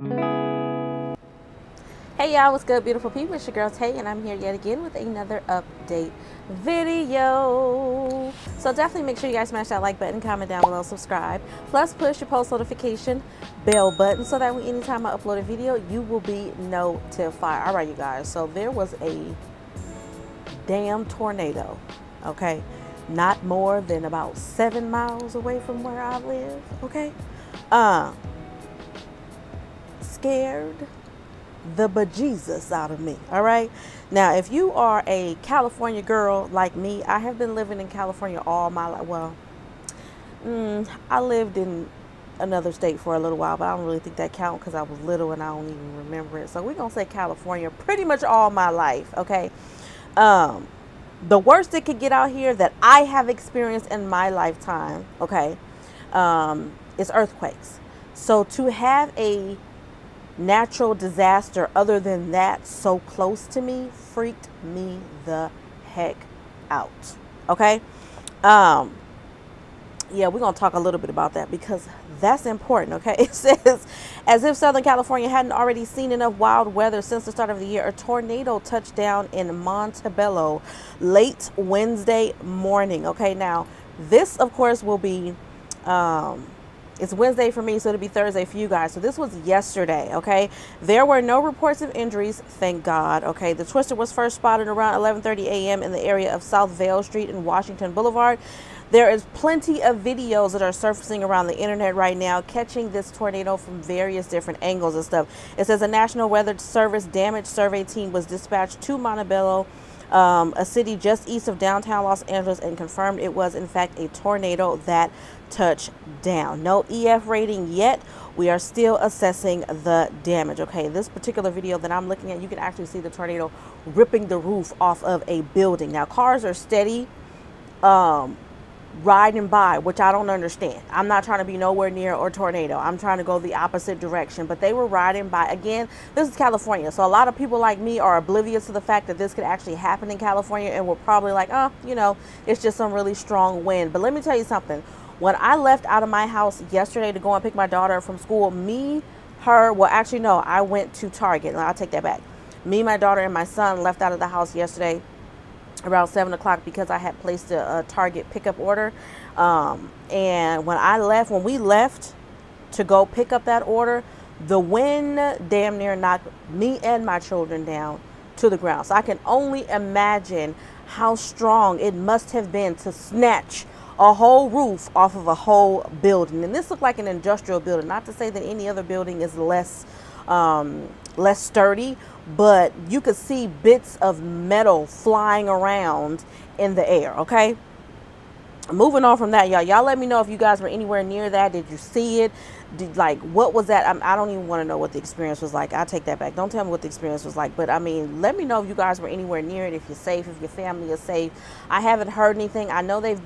Hey y'all, what's good, beautiful people? It's your girl Tay, and I'm here yet again with another update video. So definitely make sure you guys smash that like button, comment down below, subscribe, plus push your post notification bell button so that way anytime I upload a video, you will be notified. All right, you guys. So there was a damn tornado. Okay, not more than about 7 miles away from where I live. Okay, scared the bejesus out of me. All right, now if you are a California girl like me, I have been living in California all my life. Well, I lived in another state for a little while, but I don't really think that counts because I was little and I don't even remember it. So we're gonna say California pretty much all my life. Okay, the worst that could get out here that I have experienced in my lifetime, okay, is earthquakes. So to have a natural disaster other than that so close to me freaked me the heck out. Okay, yeah, we're gonna talk a little bit about that because that's important. Okay, it says, as if Southern California hadn't already seen enough wild weather since the start of the year, a tornado touched down in Montebello late Wednesday morning. Okay, now this of course will be it's Wednesday for me, so it'll be Thursday for you guys. So this was yesterday, okay? There were no reports of injuries, thank God, okay? The twister was first spotted around 11:30 a.m. in the area of South Vale Street and Washington Boulevard. There is plenty of videos that are surfacing around the internet right now catching this tornado from various different angles and stuff. It says a National Weather Service damage survey team was dispatched to Montebello, a city just east of downtown Los Angeles, and confirmed it was in fact a tornado that touched down. No EF rating yet. We are still assessing the damage. Okay, this particular video that I'm looking at, you can actually see the tornado ripping the roof off of a building. Now cars are steady riding by, which I don't understand. I'm not trying to be nowhere near a tornado. I'm trying to go the opposite direction, but they were riding by. Again, this is California, so a lot of people like me are oblivious to the fact that this could actually happen in California, and we're probably like, oh, you know, it's just some really strong wind. But let me tell you something. When I left out of my house yesterday to go and pick my daughter up from school, well, actually no, I went to Target. I'll take that back. Me, my daughter, and my son left out of the house yesterday around 7 o'clock because I had placed a Target pickup order. And when we left to go pick up that order, the wind damn near knocked me and my children down to the ground. So I can only imagine how strong it must have been to snatch a whole roof off of a whole building. And this looked like an industrial building. Not to say that any other building is less sturdy, but you could see bits of metal flying around in the air. Okay, moving on from that, y'all let me know if you guys were anywhere near that. Did you see it? What was that? I don't even want to know what the experience was like. I'll take that back. Don't tell me what the experience was like, but I mean, let me know if you guys were anywhere near it, if you're safe, if your family is safe. I haven't heard anything. I know they've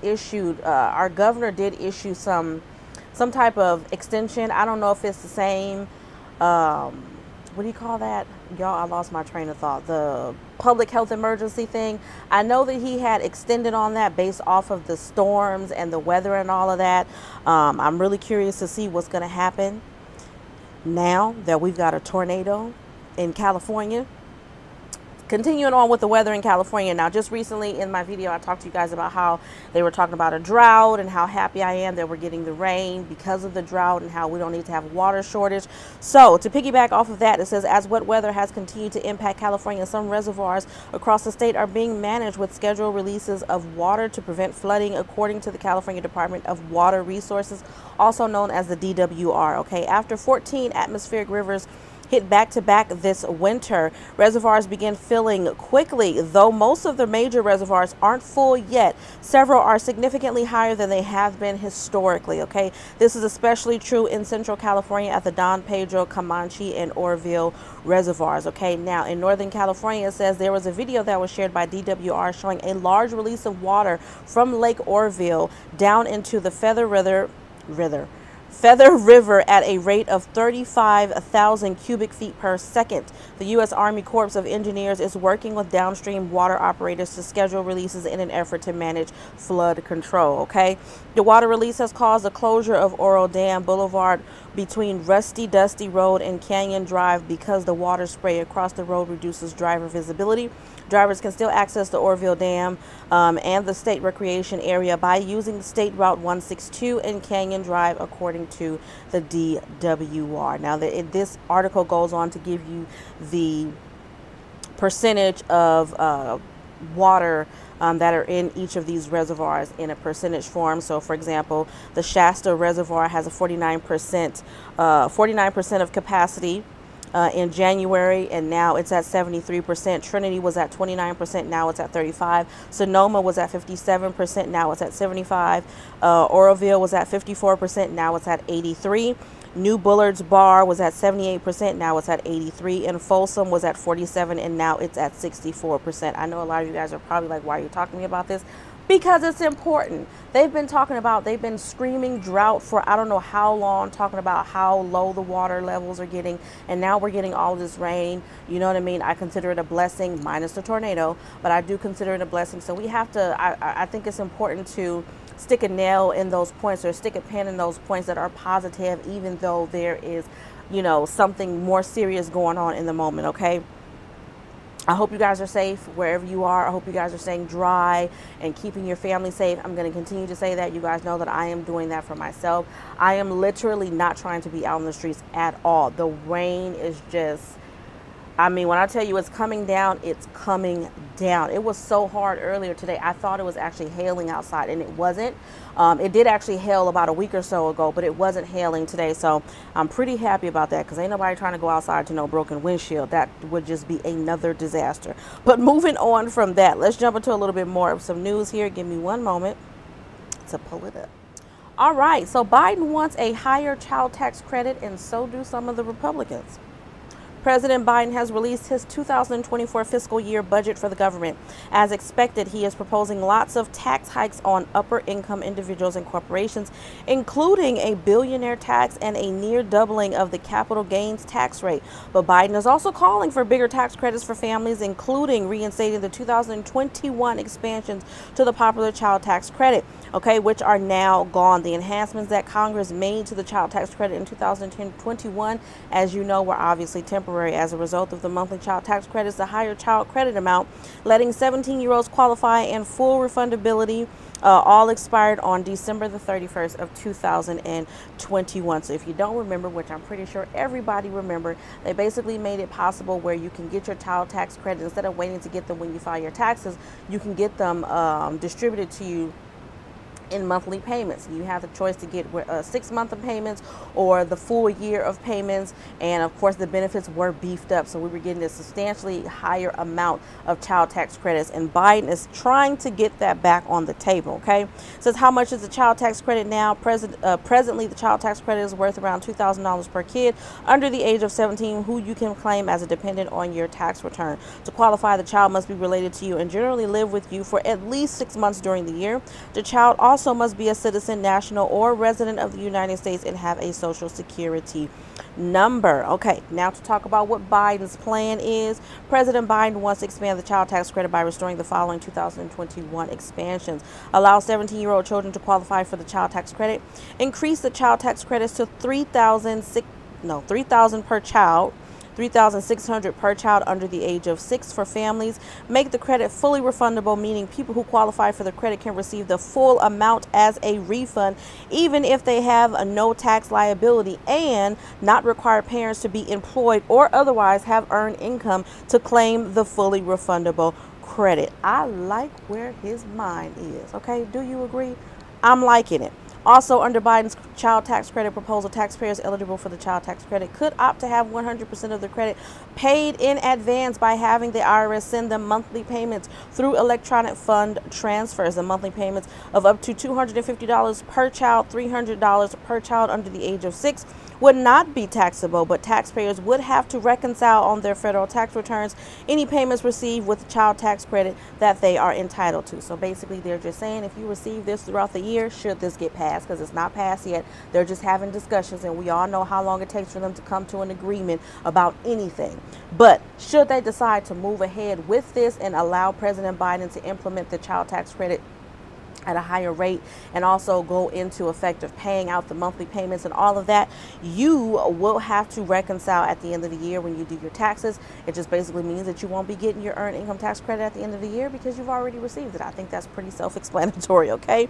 issued, our governor did issue some type of extension. I don't know if it's the same, what do you call that? Y'all, I lost my train of thought. The public health emergency thing. I know that he had extended on that based off of the storms and the weather and all of that. I'm really curious to see what's going to happen now that we've got a tornado in California. Continuing on with the weather in California. Now, just recently in my video, I talked to you guys about how they were talking about a drought and how happy I am that we're getting the rain because of the drought and how we don't need to have water shortage. So to piggyback off of that, it says, as wet weather has continued to impact California, some reservoirs across the state are being managed with scheduled releases of water to prevent flooding, according to the California Department of Water Resources, also known as the DWR. Okay, after 14 atmospheric rivers hit back-to-back this winter, reservoirs begin filling quickly. Though most of the major reservoirs aren't full yet, several are significantly higher than they have been historically. Okay, this is especially true in Central California at the Don Pedro, Comanche, and Oroville reservoirs. Okay, now in Northern California, it says there was a video that was shared by DWR showing a large release of water from Lake Oroville down into the Feather River at a rate of 35,000 cubic feet per second. The U.S. Army Corps of Engineers is working with downstream water operators to schedule releases in an effort to manage flood control. Okay, the water release has caused the closure of Oro Dam Boulevard between Rusty Dusty Road and Canyon Drive because the water spray across the road reduces driver visibility. Drivers can still access the Orville Dam and the state recreation area by using State Route 162 and Canyon Drive, according to the DWR. Now, this article goes on to give you the percentage of water that are in each of these reservoirs in a percentage form. So, for example, the Shasta Reservoir has a 49% of capacity in January, and now it's at 73%. Trinity was at 29%, now it's at 35%. Sonoma was at 57%, now it's at 75%. Oroville was at 54%, now it's at 83%. New Bullard's Bar was at 78%, now it's at 83%. And Folsom was at 47%, and now it's at 64%. I know a lot of you guys are probably like, why are you talking to me about this? Because it's important. They've been screaming drought for I don't know how long, talking about how low the water levels are getting, and now we're getting all this rain. You know what I mean? I consider it a blessing, minus the tornado, but I do consider it a blessing. So we have to, I think it's important to stick a nail in those points, or stick a pin in those points that are positive, even though there is, you know, something more serious going on in the moment, okay? I hope you guys are safe wherever you are. I hope you guys are staying dry and keeping your family safe. I'm going to continue to say that. You guys know that I am doing that for myself. I am literally not trying to be out in the streets at all. The rain is just, I mean, when I tell you it's coming down, it's coming down. It was so hard earlier today. I thought it was actually hailing outside, and it wasn't. It did actually hail about a week or so ago, but it wasn't hailing today. So I'm pretty happy about that, because ain't nobody trying to go outside to no broken windshield. That would just be another disaster. But moving on from that, let's jump into a little bit more of some news here. Give me one moment to pull it up. All right, so Biden wants a higher child tax credit, and so do some of the Republicans. President Biden has released his 2024 fiscal year budget for the government. As expected, he is proposing lots of tax hikes on upper income individuals and corporations, including a billionaire tax and a near doubling of the capital gains tax rate. But Biden is also calling for bigger tax credits for families, including reinstating the 2021 expansions to the popular child tax credit, okay, which are now gone. The enhancements that Congress made to the child tax credit in 2021, as you know, were obviously temporary. As a result of the monthly child tax credits, the higher child credit amount, letting 17-year-olds qualify, and full refundability all expired on December the 31st of 2021. So if you don't remember, which I'm pretty sure everybody remembered, they basically made it possible where you can get your child tax credit instead of waiting to get them when you file your taxes. You can get them distributed to you in monthly payments. You have the choice to get 6 months of payments or the full year of payments, and of course the benefits were beefed up, so we were getting a substantially higher amount of child tax credits, and Biden is trying to get that back on the table. Okay, says, how much is the child tax credit now? Presently the child tax credit is worth around $2,000 per kid under the age of 17 who you can claim as a dependent on your tax return. To qualify, the child must be related to you and generally live with you for at least 6 months during the year. The child also must be a citizen, national, or resident of the United States and have a social security number. Okay, now to talk about what Biden's plan is. President Biden wants to expand the child tax credit by restoring the following 2021 expansions. Allow 17-year-old children to qualify for the child tax credit. Increase the child tax credits to $3,000 per child. $3,600 per child under the age of 6 for families. Make the credit fully refundable, meaning people who qualify for the credit can receive the full amount as a refund, even if they have a no tax liability, and not require parents to be employed or otherwise have earned income to claim the fully refundable credit. I like where his mind is. Okay, do you agree? I'm liking it. Also, under Biden's child tax credit proposal, taxpayers eligible for the child tax credit could opt to have 100% of the credit paid in advance by having the IRS send them monthly payments through electronic fund transfers. The monthly payments of up to $250 per child, $300 per child under the age of 6, would not be taxable, but taxpayers would have to reconcile on their federal tax returns any payments received with the child tax credit that they are entitled to. So basically, they're just saying if you receive this throughout the year, should this get passed, because it's not passed yet, they're just having discussions, and we all know how long it takes for them to come to an agreement about anything. But should they decide to move ahead with this and allow President Biden to implement the child tax credit at a higher rate and also go into effect of paying out the monthly payments and all of that, you will have to reconcile at the end of the year when you do your taxes. It just basically means that you won't be getting your earned income tax credit at the end of the year because you've already received it. I think that's pretty self-explanatory, okay?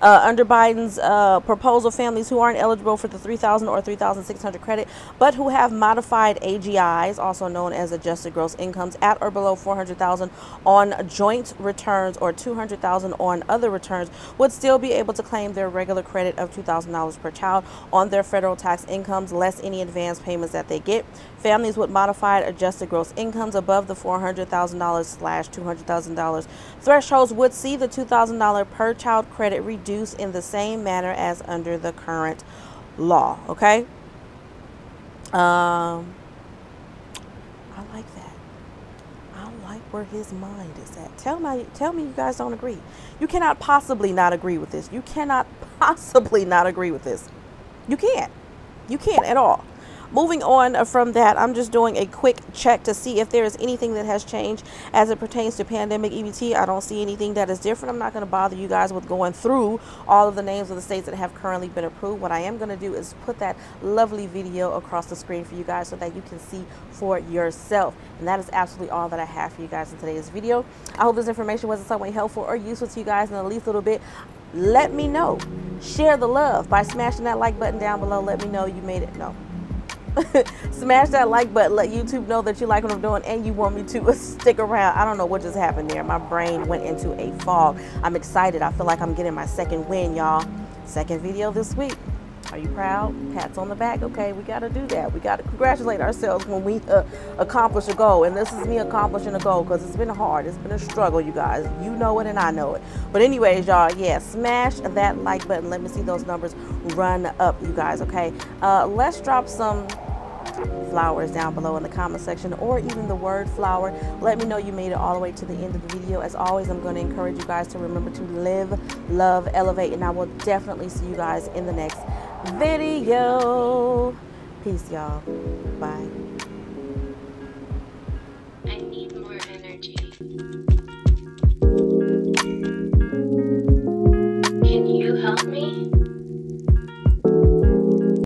Under Biden's proposal, families who aren't eligible for the $3,000 or $3,600 credit but who have modified AGIs, also known as adjusted gross incomes, at or below $400,000 on joint returns or $200,000 on other returns would still be able to claim their regular credit of $2,000 per child on their federal tax incomes, less any advance payments that they get. Families with modified adjusted gross incomes above the $400,000/$200,000 thresholds would see the $2,000 per child credit reduced in the same manner as under the current law. Okay. I like that. I like where his mind is at. Tell me you guys don't agree. You cannot possibly not agree with this. You cannot possibly not agree with this. You can't. You can't at all. Moving on from that, I'm just doing a quick check to see if there is anything that has changed as it pertains to pandemic EBT. I don't see anything that is different. I'm not going to bother you guys with going through all of the names of the states that have currently been approved. What I am going to do is put that lovely video across the screen for you guys so that you can see for yourself. And that is absolutely all that I have for you guys in today's video. I hope this information was in some way helpful or useful to you guys in the least little bit. Let me know. Share the love by smashing that like button down below. Let me know you made it. No. Smash that like button. Let YouTube know that you like what I'm doing and you want me to stick around. I don't know what just happened there. My brain went into a fog. I'm excited. I feel like I'm getting my second win, y'all. Second video this week. Are you proud? Pats on the back. Okay, we got to do that. We got to congratulate ourselves when we accomplish a goal. And this is me accomplishing a goal because it's been hard. It's been a struggle, you guys. You know it and I know it. But anyways, y'all, yeah, smash that like button. Let me see those numbers run up, you guys, okay? Let's drop some flowers down below in the comment section, or even the word flower. Let me know you made it all the way to the end of the video. As always, I'm going to encourage you guys to remember to live, love, elevate, and I will definitely see you guys in the next video. Peace, y'all. Bye.